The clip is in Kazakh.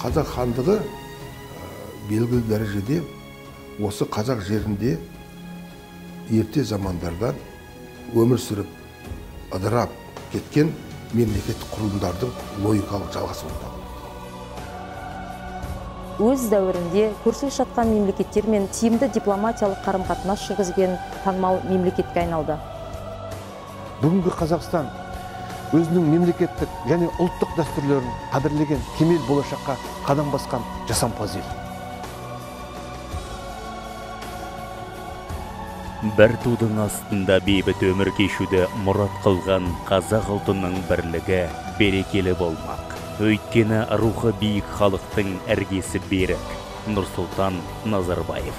Қазақ хандығы белгілі дәрежеде осы қазақ жерінде ерте замандардан өмір сүріп, ыдырап кеткен мемлекеттік құрылымдардың логикалық жалғасы болды. Өз дәуірінде көршілес жатқан мемлекеттермен тиімді дипломатиялық қарым-қатынас жүргізген танымал мемлекетке айналды. Бүгінгі Қазақстан өзінің мемлекеттік және ұлттық дәстүрлерін қадірлеген кемел болашаққа қадам басқан жасампаз ел. Бір тудың астында бейбіт өмір кешуді мұрат қылған қазақ ұлтының бірлігі берекелі болмақ. Өйткені рухы биік халықтың іргесі берік. Нұрсұлтан Назарбаев.